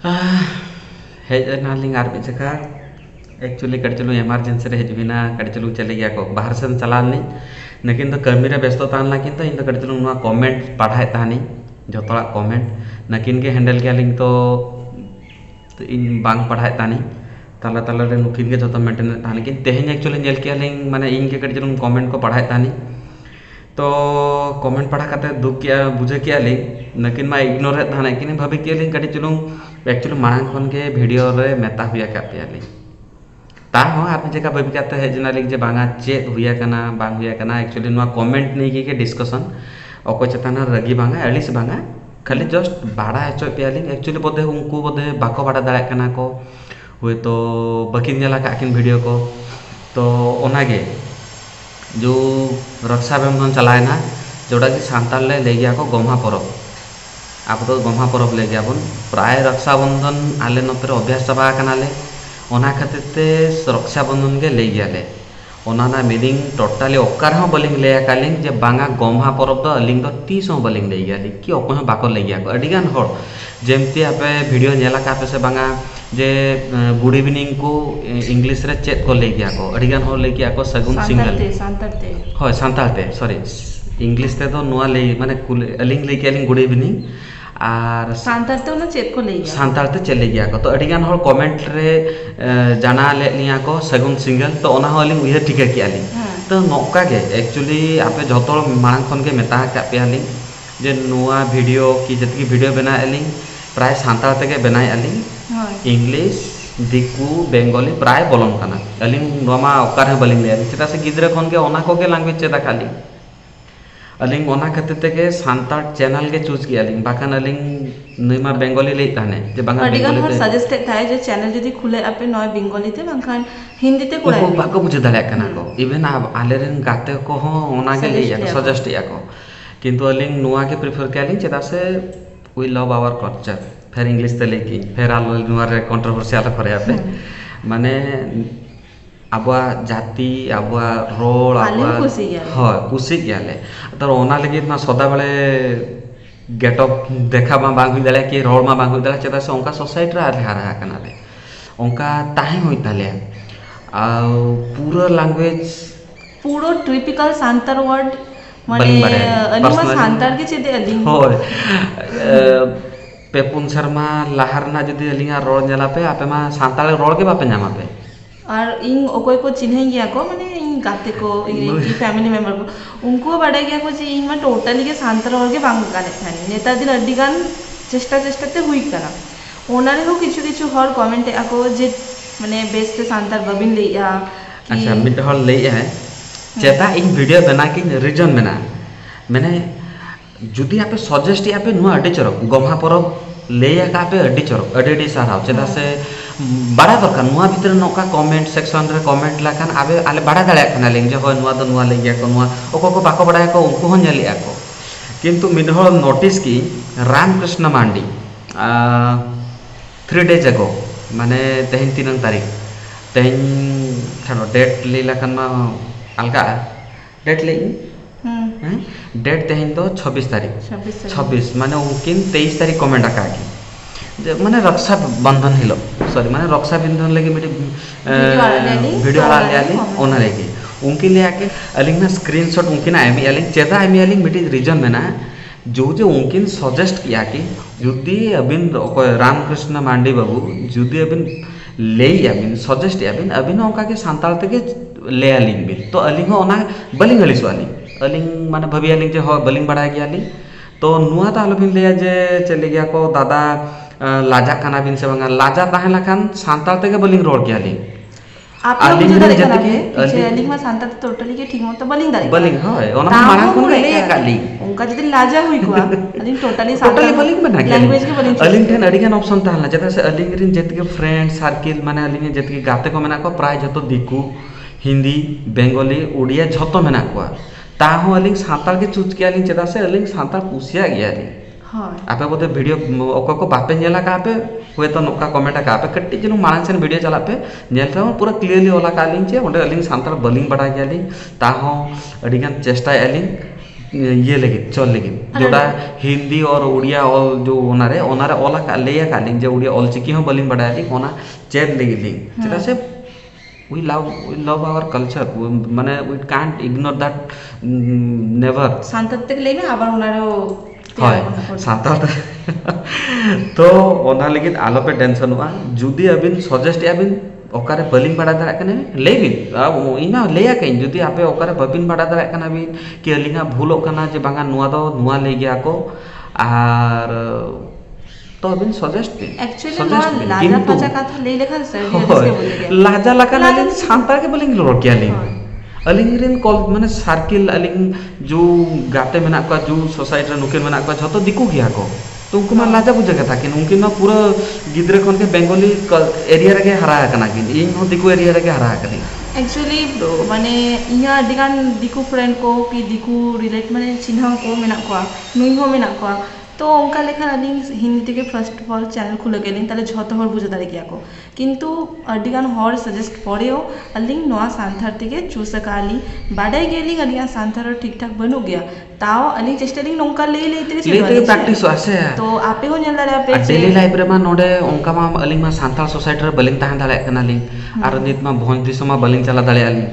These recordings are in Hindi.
हेजनाली आर मिद जगह एक्चुअली कड़ी चलू एमरजेंसी रे हजना कड़ी चलू चले गया को बाहर से चलानी लेकिन तो कमी रे व्यस्त तान किन इन कड़ी चलू कमेंट पढ़ाए तानी जोतरा कमेंट नकिन के हैंडल के लिंग तो इन बांग पढ़ाए तानी ताला ताला रे नुकिन के जो मेंटेन तानी किन तेहन एक्चुअली नेल के लिंग माने इन के कड़ी चलू कमेंट को पढ़ाए तानी तो कमेंट पढ़ा करते दुख किया बुझे किया लिंग नकिन मा इग्नोर थाने किन भाभी किया लिंग कड़ी चलू एक्चुअली मांग खन के वीडियो रे मेता हुआ का पे लिंग ता हो आप जेका भाभी करते हेजना लिंग जे बांगा चेक हुआ कना बांग हुआ कना एक्चुअली नुआ कमेंट नहीं के डिस्कशन अको चेताना रगी बांगा एलिस बांगा खाली जस्ट बाड़ा हचो पे लिंग एक्चुअली बोधे उनको बोधे बाको बाड़ा दाड़ा कना को हुए तो बकिन नेला का किन वीडियो को तो ओनागे जो रक्षाबंधन चलाएना जोड़ा कि सांताल ले गया को गोम्हा परब आप तो गोम्हा परब ले गया बन प्राय रक्षाबंधन आले नतर अभ्यास चाबा कनाले ओना खातिर ते रक्षाबंधन के ले गया ले ओना ना मीनिंग टोटली ओकार हो बलिंग ले कालिंग जे बांगा गोम्हा परब दो अलिंग दो तीस हो बलिंग ले गया कि ओको बाको ले गया को अडिगान होड़ जेमती आपे वीडियो नेला का पे से बांगा जे गुड इवनिंग को इंग्लिश रे चेक को ले गया को अडिगान हो ले गया को सगुन सिंगल सांतारते होय सांतालते सॉरी इंग्लिश ते तो नुआ ले माने अलिंग ले के अलिंग गुड इवनिंग आर सांतारते उना चेक को ले गया सांतालते चले गया को तो अडिगान होड़ कमेंट रे जाना ले लिया को सगुन सिंगल तो ओना हो अलिंग उहे ठिका कि अलिंग तो नोका के एक्चुअली आपे जतो मांग खन के मेता का पे अलिंग जे नुआ वीडियो की जतकी वीडियो बना अलिंग प्राय सांताल ते बनाए अलिंग इंग्लिश दिकू बेंगली प्राय बोलन कना अलिंग नोमा ओकार है बलिंग ले चेता से गिद्रे खन के ओना को के लैंग्वेज चेता खाली अलिंग ओना खातिर ते के सांताल चैनल के चूज किया अलिंग बाकन अलिंग नइमा बेंगली ले ताने जे बांगा बेंगली ते सजेस्टेड थाय जे चैनल जदी खुले आपे नय बेंगली ते बांखान हिंदी ते कोड़ाय बाको बुझे दाले कना को इवन आलेरन गाते को हो ओना के ले या सजेस्ट या को किंतु अलिंग नुआ के प्रेफर के अलिंग चेता से वी लव आवर कल्चर फिर इंग्लिश ते लेकी फिर आल नुआ रे कंट्रोवर्शियल करे पे माने आबा जाति आबा रोल आबा हां खुशी गयाले तो ओना लगी ना सदा बेले गेटअप देखा मा बांग हुई दाले कि रोल मा बांग हुई दाले चेता से उनका सोसाइटी रे हारा कना रे उनका ताहे होई ताले आ पूरा लैंग्वेज पूरा टिपिकल सांतार वर्ड माने अनुमा सांतार के चेते अलिंग होय पेपुन शर्मा लाहरना जदी अलिंगा रोल नेला पे आपे मा सांताल रोल के बापे नामा पे और इन ओकोय को चिन्ह गया को माने इन गाते को इन फैमिली मेंबर को उनको बड़ा गया को जे इन मा टोटली के सांताल रोल के बांग गाने थानी नेता दिन अड्डीगान चेष्टा ते हुई करा ओनारे हो किछु हर कमेंट आको जे माने बेस्ट सांताल बबिन लेया अच्छा मिड हॉल ले है चेता इन वीडियो बना के रीजन बना मैंने जुदी आपे सजेस्ट आपे नुआ अड्डी चरक गोम्हा परब लेया का पे अड्डी चरक अड्डी सारा चेदा से बड़ा दरकार नुआ भीतर नोका कमेंट सेक्शन रे कमेंट लाखान आबे आले बड़ा दाड़ा खाना लेंग जे होय नुआ दो नुआ ले गया को नुआ ओको को बाको बड़ा को उनको हो नेलिया को किंतु मिनहो नोटिस की रामकृष्ण मांडी 3 days ago माने तेहन 3 तारीख तेहन खानो डेट ले लाखान मा अलगा डेट ले डेट तेहन तो 26 तारीख 26 माने उनकिन 23 तारीख कमेंट आका की माने रक्षा बंधन हिलो सॉरी माने रक्षा बंधन लगी मेरी वीडियो वाला ले ओना लेगी उनके लिए आके अलिंग ना स्क्रीनशॉट उनकिन आमी अलिंग चेता आमी अलिंग मेरी रीजन में ना जो उनकिन सजेस्ट किया कि जुदी अबिन रामकृष्ण मांडी बाबू जुदी अबिन ले अबिन सजेस्ट अबिन अबिन उनका के सांताल ते ले अलिंग बिन तो अलिंग ओना बलिंग हलिस वाली अलिंग माने भभी अलिंग जे हो बलिंग बढ़ा गया अलिंग तो नुआ ता आलो बिन ले जे चले गया को दादा लाजा खाना बिन से बंगा लाजा ताहे लखान सांताल ते के बलिंग रोड गया अलिंग आप लोग जो देखा के अलिंग में सांताल टोटली के ठीक मत बलिंग दाई बलिंग होय ओना माना कोन ले काली उनका जदी लाजा हुई को अलिंग टोटली बलिंग बना के लैंग्वेज के बलिंग अलिंग ठन अडिगन ऑप्शन ताहला जता से अलिंग रिन जेत के फ्रेंड सर्किल माने अलिंग जेत के गाते को मेना को प्राय जतो दिकू हिंदी बेंगली उड़िया झतो मेना को ताहो अलिंग सांताल के चूज के अलिंग चेदा से अलिंग सांताल कुसिया गया रे हां आपे बोते वीडियो ओको को बापे नेला का पे होय तो नोका कमेंट का पे कट्टी जनु मानन से वीडियो चला पे नेलता पूरा क्लियरली ओला का अलिंग चे ओंडे अलिंग सांताल बलिंग बड़ा गया अलिंग ताहो अडिगन चेष्टा अलिंग ये लगे चल लगे जोड़ा हिंदी और उड़िया और जो ओनारे ओनारे ओला का लेया का लिंग जो उड़िया ऑलचिकी हो बलिंग बढ़ाया लिंग ओना चेद लगे लिंग चेदा से we love our culture মানে we can't ignore that never সান্তার থেকে লেগে আবার ওনারও হয় সাঁতার তো ওনা লাগি আলো पे टेंशन हुआ जुदी अबिन सजेस्ट अबिन ओकारे बलिंग बड़ा दरा कने लेबिन इना लेया कहीं जुदी आपे ओकारे बबिन बड़ा दरा कना बिन कि अलिंगा भूलो कना जे बांगा नुआ दो नुआ ले गया को आर तो अबिन सजेस्ट दिन एक्चुअली नॉन लाजा पाचा का था ले लेखा सर लाजा लका लालिन सांता के बलिंग लोर क्या लिंग अलिंग रिन कॉल माने सर्किल अलिंग जो गाते मेना का जो सोसाइटी रे नुकेन मेना का झतो दिकु गया को तो उनको मा लाजा बुझे था कि उनके ना पूरा गिद्रे कोन के बेंगोली एरिया रे हरा कना कि इन हो दिकु एरिया रे हरा कनी एक्चुअली माने इया दिगान दिकु फ्रेंड को कि दिकु रिलेट माने चिन्हा को मेना को नुई हो मेना को तो उनका लेखा अलिंग हिंदी থেকে ফার্স্ট অফ অল চ্যানেল খুলে গেলেন তাহলে ঝত হর বুঝে দাঁড়িয়ে গিয়া को কিন্তু अडिगान हर सजेस्ट पड़ेও अलिंग नोआ सांथार থেকে चूसकाली बाडाई गेलिंग अलिंग सांथार ठीक ठाक बनु गया ताओ अलिंग चेष्टा लिंग नोंका ले लेते प्रैक्टिस आसे तो आपे हो नेल दारे आपे डेली लाइफ रे मा नोडे उनका मा अलिंग मा सांथाल सोसाइटी रे बलिंग ताहां दाले कना लिंग आर नित मा भोन दिसमा बलिंग चला दाले आलिंग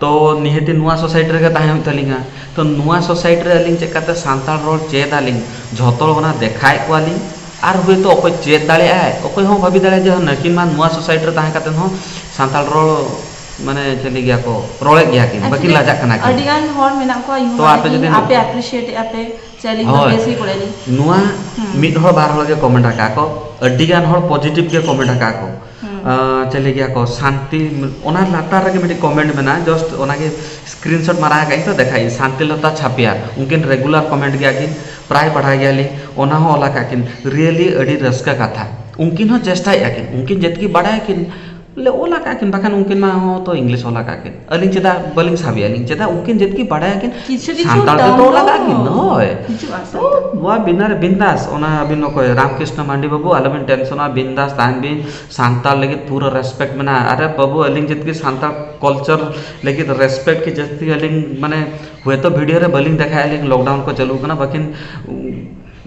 तो निहती नुआ सोसाइटी रे ताहे तलिंगा तो नुआ सोसाइटी रे अलिंग चेकाते सांताल रोड चेद आलिंग झोतल होना देखाय कोआलिंग आर हुए तो ओको चेद दाले आय ओको हो भाबी दाले जे नकिन मा नुआ सोसाइटी रे ताहे काते हो सांताल रोड माने चली गया को रोले गया कि बाकी लाजा कना कि अडिगान हर मेना को तो आपे जदि आपे एप्रिशिएट आपे चली तो बेसी पड़ेली नुआ मिड हो बार हो के कमेंट का को अडिगान हर पॉजिटिव के कमेंट का को चले गया को शांति ओना लातार रे मेटी कमेंट में ना जस्ट ओना के स्क्रीनशॉट मारा गई तो देखाई शांतिलता छापिया उनकिन रेगुलर कमेंट गया कि प्राय पढ़ा गया ली ओना हो ओला का किन रियली अडी रस्का कथा उनकिन हो चेष्टा याकिन उनकिन जतकी बड़ा किन ले ओला का किन बखान उनकिन मा हो तो इंग्लिश ओला का किन अलिंग चेदा बलिंग साबी अलिंग चेदा उनकिन जतकी बड़ा किन शांताल तो ओला का किन होय तो वा बिनार बिंदास ओना अबिन को रामकृष्ण मांडी बाबू अलबिन टेंशन आ बिंदास तान बिन शांताल लगे पूरा रेस्पेक्ट मना अरे बाबू अलिंग जतकी शांताल कल्चर लगे रेस्पेक्ट की जतकी अलिंग माने हुए तो वीडियो रे बलिंग देखा अलिंग लॉकडाउन को चलू कना बकिन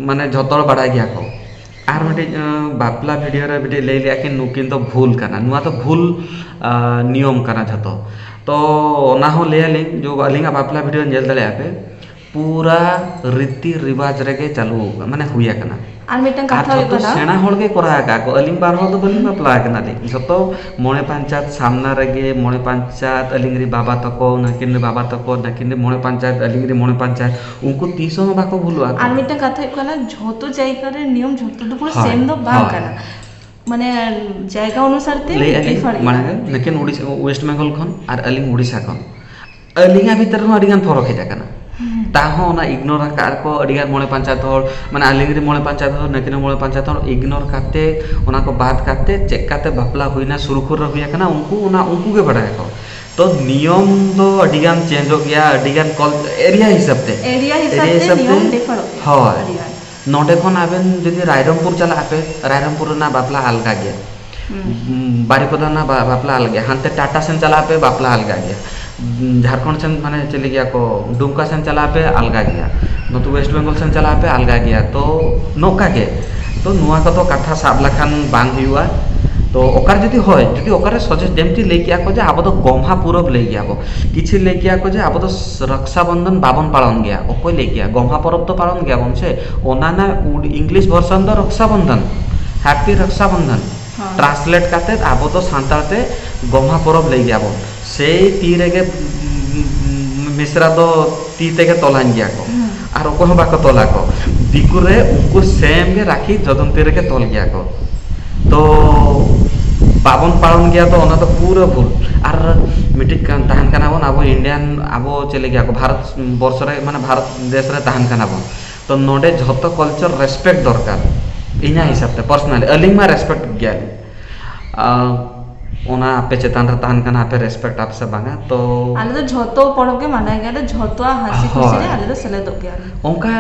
माने झतड़ बड़ा गया को आर मटे बापला वीडियो रे वीडियो ले लिया कि नुकिन तो भूल करना नुआ तो भूल नियम करना झतो तो ना हो ले लिंग जो अलिंगा बापला वीडियो नेल दले आपे पूरा रीति रिवाज रेगे चालू माने हुया कना आर मिटन कथा हो कना सेना होल के करा का को अलिंग बार हो तो बलिंग बापला कना दे झतो मोणे पंचायत सामना रेगे मोणे पंचायत अलिंगरी बाबा तको नकिन बाबा तको नकिन मोणे पंचायत अलिंगरी मोणे पंचायत उनको 300 में बाको भूलवा आर मिटन कथा हो कना झतो जायगा रे नियम झतो तो पूरा सेम दो बाग कना माने जायगा अनुसार ते डिफरेंट माने नकिन ओडिशा वेस्ट बेंगल खन आर अलिंग ओडिशा खन अलिंगा भीतर हो अडिगान फरक हे जाकना ताहो ना इग्नोर कार को अडिगान मोणे पंचायत हर माने अलिंगरी मोणे पंचायत हर नकिन मोणे पंचायत हर इग्नोर करते ओना को बात करते चेक करते बापला हुईना सुरुखुर हुया कना उनको के बड़ा को तो नियम तो अडिगान चेंज हो गया अडिगान कॉल एरिया हिसाब से नियम डिफर हो नोटे खन आबेन जदि रायरमपुर चला आपे रायरमपुर ना बापला अलगा गया बारिपदा ना बापला अलग गया हांते टाटा सेन चला पे बापला अलगा गया झारखंड सेन माने चले गया को दुमका सेन चला पे अलगा गया नतु वेस्ट बेंगल सेन चला पे अलगा गया तो नोका के तो नुआ का तो कथा साब लखान बांग हुआ तो ओकार जदि होय जदि ओकार सजेस्ट जेमती ले किया को जे आबो तो गम्हा पूरब ले गया को किछि ले किया को जे आबो तो रक्षाबंधन बावन पालन गया ओको ले गया गम्हा परब तो पालन गया वंशे ओना ना इंग्लिश वर्जन तो रक्षाबंधन हैप्पी रक्षाबंधन ट्रांसलेट करते आबो तो सांतालते गम्हा परब ले गया बो से ती रेगे मिश्रा तो ती तेगे तोलान गया को आर ओको हम बाको तोला को दिकुरे उनको सेम के राखी जदंती रेगे तोल गया को तो बावन पालन गया तो ओना तो पूरा भूल आर मिटिक तहन कना बन अब इंडियन अब चले गया को भारत वर्ष रे माने भारत देश रे तहन कना बन तो नोडे झतो कल्चर रेस्पेक्ट दरकार इना हिसाब से पर्सनली अलिंग मा रेस्पेक्ट गया ओना आपे चेतान रे तहन कना आपे रेस्पेक्ट आप से बांगा तो आले तो झतो पड़ो के माना गया तो झतो हंसी खुशी रे आले तो सले दो गया ओंका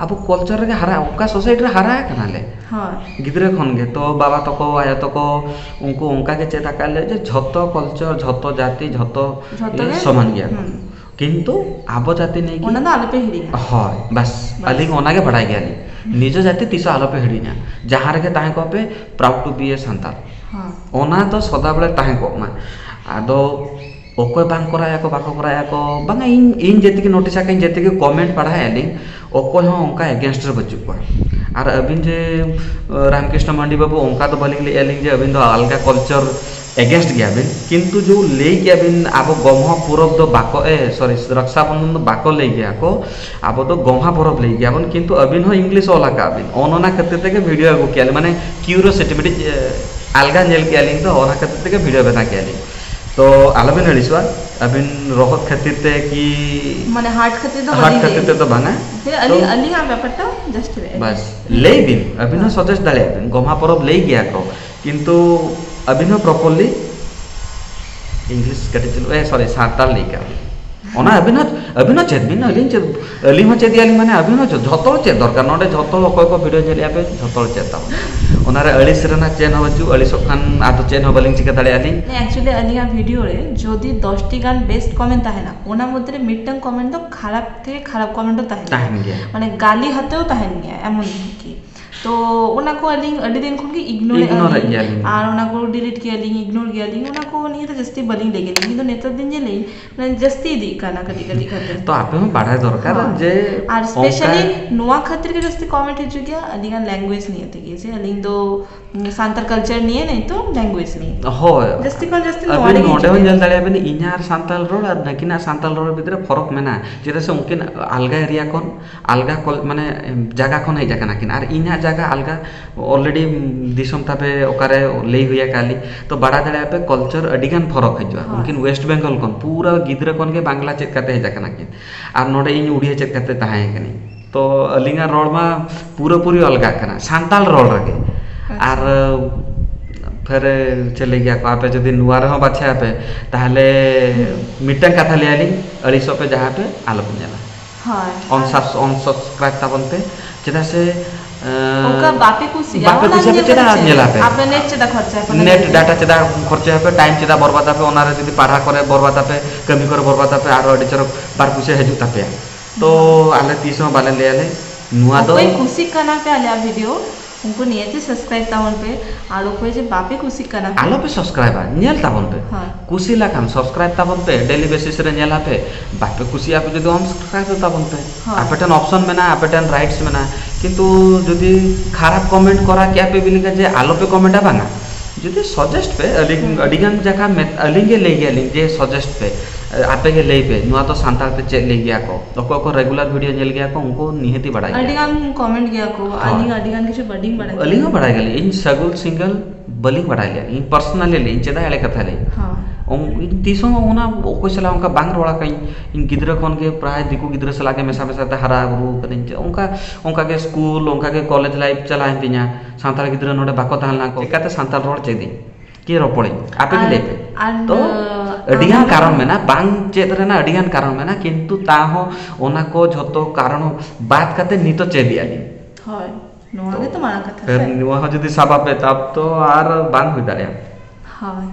अब कल्चर रे हरा ओका सोसाइटी रे हरा कना ले हां गिदरे खन गे तो बाबा तको आया तको उनको ओंका के चेता काले जे झतो कल्चर झतो जाति झतो समान गया किंतु आबो जाति नहीं ओना दा आले पे हिरिंगा हय बस अलिंग ओना के बड़ाई गयाली निज जाति तीस आलो पे हिड़िना जहाँ रे ताहे को पे प्राउड टू बी ए सांताल हां ओना तो सदा बेले ताहे को मा आदो ओको बांग कराया को बाको कराया को बांगा इन जेति के नोटिस आके जेति के कमेंट पढ़ाया लिंग ओको हो उनका अगेंस्ट रे बच्चू को और अबिन जे रामकृष्ण मंडी बाबू उनका तो बलिंग ले लिंग जे अबिन तो अलगा कल्चर अगेंस्ट गया बिन किंतु जो ले गया बिन अब गम्हा पूरब तो बाको सॉरी रक्षाबंधन तो बाको ले गया को अब तो गम्हा पूरब ले गया बन किंतु अबिन हो इंग्लिश वाला का अबिन ओनोना खातिर के वीडियो को किया माने क्यूरियोसिटी मिटी अलगा नेल किया लिंग तो ओना खातिर के वीडियो बना किया लिंग तो आलबिन हड़िसवा अबिन रोहत खातिर ते कि माने हार्ट खातिर ते तो भांगा फिर अली हां व्यापारटा जस्ट बस ले बिन अबिन सजेस्ट दाले अबिन गम्हा पूरब ले गया को किंतु अभिनव प्रॉपर्ली इंग्लिश कटे सॉरी सांताल लेके ओना अभिनव चेत बिन अली हो चेत याली माने अभिनव झतो चेत दरकार नोडे झतो कोय को वीडियो जेलिया पे झतो चेता ओनारे अलिस रेना चेन होचु अलिस खान आतो चेन हो बलिंग चिका दाले आली एक्चुअली अलिया वीडियो रे जदि 10 टी गान बेस्ट कमेंट ताहेना ओना मध्य मिडटर्म कमेंट तो खराब थे खराब कमेंट तो ताहेना माने गाली हतेও ताहेना एमन की तो ओना को अलिंग अडी दिन खुन की इग्नोर और ओना को डिलीट किया लिंग इग्नोर किया लिंग ओना को नहीं तो जस्ती बलिंग लेगे लिंग तो नेतर दिन जे ले ना जस्ती दी काना कदी कदी खातिर तो आपे हम पढ़ाए दरकार जे और स्पेशली नोआ खातिर के जस्ती कमेंट हिजु गया अलिंग लैंग्वेज नहीं होती के से अलिंग तो सांताल कल्चर नहीं तो लैंग्वेज नहीं हो जस्ती कोन जस्ती नोडे नोडे जल दाले बने इनार सांताल रोड और नकिना सांताल रोड भीतर फरक मेना जेदा से उनकिन अलगा एरिया कोन अलगा माने जगह कोन है जगह नाकिन और इना जगह अलगा ऑलरेडी दिसम तापे ओकारे लेई हुया काली तो बड़ा दले पे कल्चर अडिगान फरक है उनकिन वेस्ट बंगाल कोन पूरा गिदरे कोन के बांग्ला चेक करते है जगह नाकिन और नोडे इन उड़िया चेक करते ताहे कनी तो अलिंगा रोड मा पूरा पूरी अलगा कना सांताल रोड रगे और फिर चले गया को आपे जदि नुआ रह बाछे आपे ताहले मिटन कथा ले आली 250 पे जहाँ पे आलो पंजाला हां ऑन सब्सक्राइब ताबन पे जेदा से ओका बापे कुसी बापे कुसी पे चेदा नेला पे आपे नेट चेदा खर्चा है नेट डाटा चेदा खर्चा पे टाइम चेदा बर्बाद पे ओनारे जदि पढ़ा करे बर्बाद पे कमी करे बर्बाद पे आरो एडिटर बार कुसे हेजु तापे तो आले 30 बाले ले आले नुआ दो कोई खुशी करना पे आले वीडियो उनको नियति सब्सक्राइब तावन पे आलो कोई जे बापे खुशी करना आलो पे सब्सक्राइब नेल तावन पे हां खुशी ला काम सब्सक्राइब तावन पे डेली बेसिस रे नेला पे बापे खुशी आप जदि ऑन सब्सक्राइब तावन पे आपेटन ऑप्शन में ना आपेटन राइट्स में ना किंतु जदि खराब कमेंट करा क्या पे बिलिका जे आलो पे कमेंट आबांगा जदि सजेस्ट पे अडिगान जगह अलिंगे ले गया लिंग जे सजेस्ट पे आपे के ले पे नुआ तो सांताल पे चेक ले गया को रेगुलर वीडियो नेल गया को उनको निहति बढ़ाई अडिगान कमेंट गया को अडिगान किछु बडिंग बढ़ाई अलिंग बढ़ाई गेली इन सगुल सिंगल बलिंग बढ़ाई ले इन पर्सनली ले चेदा एले कथा ले हां इन तीसो ओना ओको सला उनका बांग रोड़ा कई इन गिदरा कोन के प्राय दिकु गिदरा सला के मेसा मेसा ते हरा गुरु कदिन उनका के स्कूल उनका के कॉलेज लाइफ चला हितिया सांताल गिदरा नोडे बाको ताहला को एकाते सांताल रोड चेदी के रोपड़े आपे के लेपे तो अडिगान कारण में ना बांग चेद रे ना अडिगान कारण में ना किंतु ताहो ओना को झतो कारण बात करते नी तो चेदियाली हाय नोआ के तो माना कथा फिर नोआ जदी साबा पे तब तो आर बांग हुई दाले हाय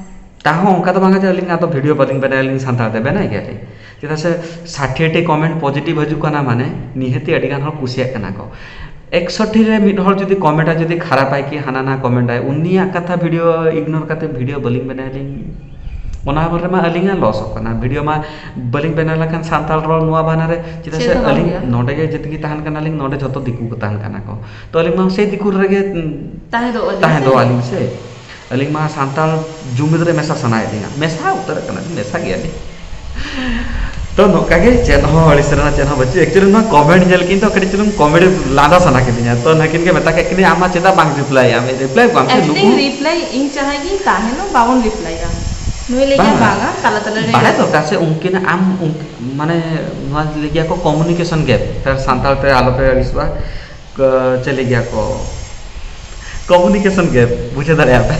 ताहो उनका तो बांगा चलिंग आ तो वीडियो बलिंग बनालिंग सांता देबे ना गेले जेदा से 60 कमेंट पॉजिटिव हजु कना माने निहति अडिगान हर कुसिया कना को 61 रे मिड हर जदी कमेंट जदी खराब आय कि हाना ना कमेंट आय उन्निया कथा वीडियो इग्नोर करते वीडियो बलिंग बनालिंग ओना बारे में अलिंगा लॉस होकना वीडियो में बलिंग बनाला खान सांताल रोल नुआ बानारे जेदा से अलिंग नोडे के जतगी ताहन कना लिंग नोडे जतो दिकु को ताहन कना को तो अलिंग मा से दिकु रगे ताहे दो अलिंग से अलिंग मा सांताल जुमिद रे मेसा सनाय लिंगा मेसा उतर कना मेसा गेली तो नोका के चेन हो अलिसरना चेन हो बच्चे एक्चुअली ना कमेंट जल किन तो कडी चलुम कॉमेडी लादा सना के दिया तो नकिन के मेता के किने आमा चेदा बांग रिप्लाई आमे रिप्लाई को आमे लुकु रिप्लाई इन चाहेगी ताहे नो बावन रिप्लाई आ नुई लेके बागा तला तला रे बाहे तो कासे उनके ना आम माने नुआ ले गया को कम्युनिकेशन गैप फिर सांताल पे आलो पे इसवा चले गया को कम्युनिकेशन गैप बुझे दारे आप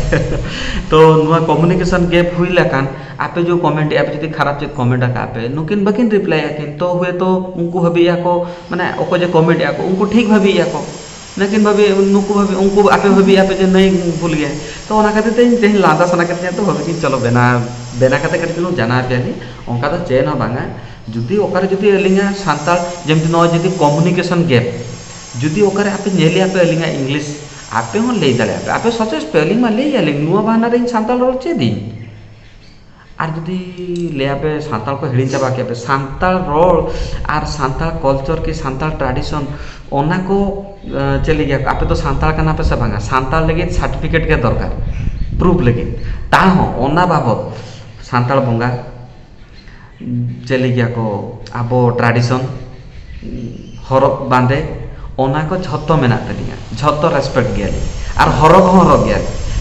तो नुआ कम्युनिकेशन गैप हुई लकान आपे जो कमेंट आप जदी खराब चेक कमेंट आका आपे नुकिन बकिन रिप्लाई आकिन तो हुए तो उनको हबी याको माने ओको जे कमेंट याको उनको ठीक भाबी याको लेकिन भाभी नुकु भाभी उनको आपे भाभी आपे जे नहीं भूल गए तो ओना खातिर तेन लादा सना करते तो भाभी कि चलो बेना बेना खाते करते नु जाना पे उनका तो चेन हो बांगा जुदी ओकारे जुदी अलिंगा सानताल जेमति न जुदी कम्युनिकेशन गैप जुदी ओकारे आपे नेलिया पे अलिंगा इंग्लिश आपे हो ले दाड़े आपे सचेस पे अलिंग मा ले अलिंग नुवा बहाना रे सानताल रोल चेदी आर जुदी ले आपे सानताल को हिड़ी चाबा के आपे सानताल रोल आर सानताल कल्चर की सानताल ट्रेडिशन ओना को चली गया आपे तो सानताल का पे सबांगा सानताल लगे सर्टिफिकेट के दरकार प्रूफ लगे ता हो ओना बाबत सानताल बंगा चली गया को आबो ट्रेडिशन हरक बांधे ओना को झत्तो मेना तलिया झत्तो रेस्पेक्ट गया आर हरक गया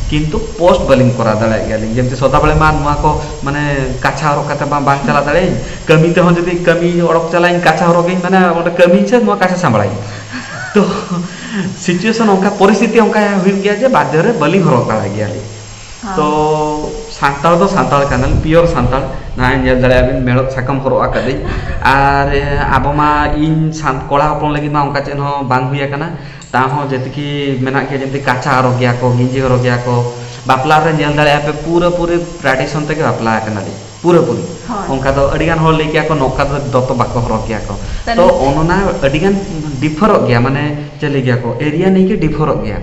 किंतु पोस्ट बलिंग करा दाड़ा गया जमते सदा बेले मा नुआ को माने काछा हरक काते बांग चला दाड़े कमी ते हो जदी कमी ओडक चलाइन काछा हरक माने ओडे कमी छे नुआ काछा संभाळाई तो सिचुएशन ओंका परिस्थिति ओंका हुई गया जे बाध्य रे बलिंग हरक दाड़ा गया तो सानताल तो सानताल कानल प्योर सानताल ना नेल दाड़ा बिन मेळक साकम हरक आकादे आर आबो मा इन सान कोड़ा हपन लगी मा ओंका चेन हो बांग हुई आकना ता हो जेतकी मेना के जेमति काछा हरक गया को गिंजी हरक गया को बापला रे नेल दाड़ा पे पूरा पूरे ट्रेडिशन तक बापला आकनाली पूरा पूरी ओंका तो अडिगान होल लेकिया को नोका तो दतो बाको हरक गया को तो ओनोना अडिगान डिफर गया माने चली गया को एरिया नहीं के डिफर गया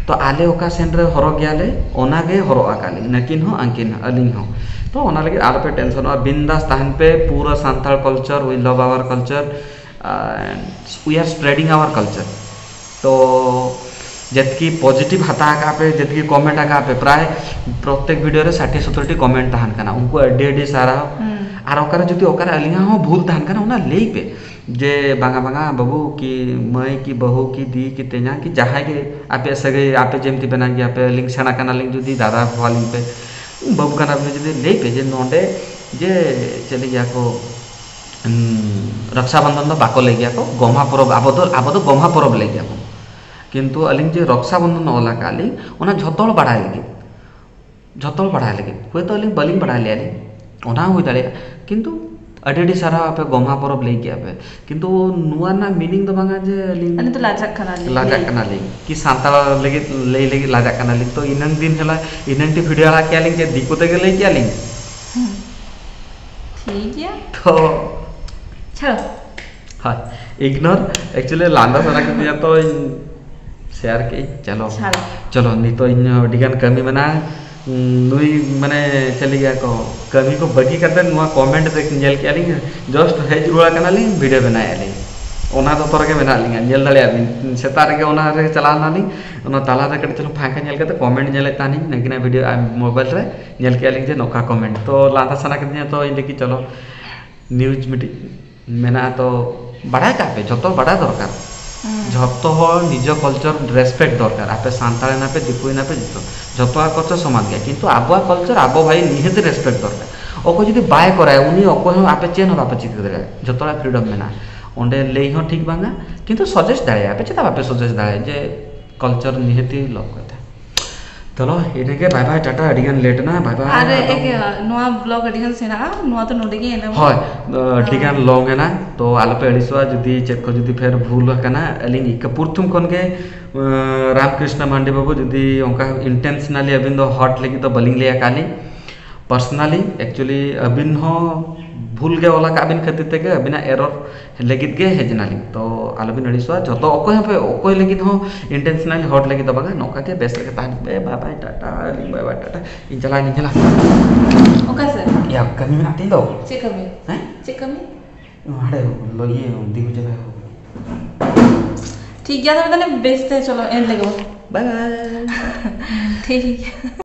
तो आले ओका सेन रे हरक गया ले ओना गे हरक आकाली नकिन हो अंकिन अलिंग हो तो ओना लगे आल पे टेंशन और बिंदास ताहन पे पूरा Santal culture we love our culture we are spreading our culture तो जतकी पॉजिटिव हाता का पे जतकी कमेंट आका पे प्राय प्रत्येक वीडियो रे 60-70 कमेंट ताहन कना उनको एडी सारा आर ओकरा जति ओकरा अलिंगा हो भूल ताहन कना ओना लेई पे जे बांगा बांगा बाबू की मई की बहू की दी की तेना की जहां के आपे सगे आपे जेमति बना गया पे लिंक सेना कना लिंक जदी दादा वालिंग पे बाबू कना पे जदी लेई पे जे नोंडे जे चली गया को रक्षाबंधन तो बाको ले गया को गोमा परब आबो तो गोमा परब ले गया को किंतु अलिंग जे रक्षाबंधन ओला काली ओना झतोल बढ़ाए लगे कोई तो अलिंग बलिंग बढ़ा लिया ओना हुई दाड़े किंतु अडेडी सारा पे गोमा परब ले गया पे किंतु नुआ ना मीनिंग तो बांगा जे अलिंग अने तो लाजक कना ले कि सानताल लगे लाजक कना ले तो इनंग दिन हला इनंग टी वीडियो ला क्या लिंग जे दिको ते ले क्या लिंग ठीक है तो चलो हां इग्नोर एक्चुअली लांदा सना के दिया तो शेयर के चलो नहीं तो इन डिगान कमी मना नुई माने चली गया को कमी को बगी करते नुआ कमेंट देख नेल के आलिंग जस्ट हेज रुआ कना लिंग वीडियो बनाए आलिंग ओना तो तोर के बना लिंग नेल दले आलिंग सेता रे ओना रे चलाना नी ओना ताला रे कट चलो फांका नेल के कमेंट नेले तानी नगिना वीडियो मोबाइल रे नेल के आलिंग जे नोका कमेंट तो लांदा सना के दिया तो इन देखि चलो न्यूज मीडिया मेना तो बड़ा का पे जतो बड़ा दरकार झतो हो निज कल्चर रेस्पेक्ट दरकार आपे सानताल ना पे दिपुई ना पे जतो कल्चर समान गया किंतु आबो कल्चर आबो भाई निहत रेस्पेक्ट दरकार ओको जदी बाय कराय उनी ओको हो आपे चेन हो आपे चिक दे जतो फ्रीडम मेना ओंडे लेई हो ठीक बांगा किंतु सजेस्ट दाए आपे चता आपे सजेस्ट दाए जे कल्चर निहति लव करता चलो इने के बाय बाय टाटा अडिगन लेट ना बाय बाय अरे एक नोआ ब्लॉग अडिगन सेना नोआ तो नोडे के होय अडिगन लॉन्ग है ना तो आलपे अडिसवा जदी चेक को जदी फेर भूल कना अलिंग इक पुरथुम कोन के रामकृष्ण मांडे बाबू जदी ओंका इंटेंशनली अबिन दो हॉट लगी तो बलिंग लिया काली पर्सनली एक्चुअली अबिन हो भूल गे ओला का अबिन खातिर ते अबिना एरर लगित गे हेजनाली तो आलबिन अडिसवा जतो ओकोय पे ओकोय लगित हो इंटेंशनली हॉट लगित बागा नोका के बेस लगे तान बे bye bye tata bye bye tata इन चला ओके सर या कमी में आती दो चेक कमी हैं चेक कमी हाडे लो ये दिगु जगह ठीक है तो मैंने बेचते चलो एंड लगो बाय बाय ठीक है।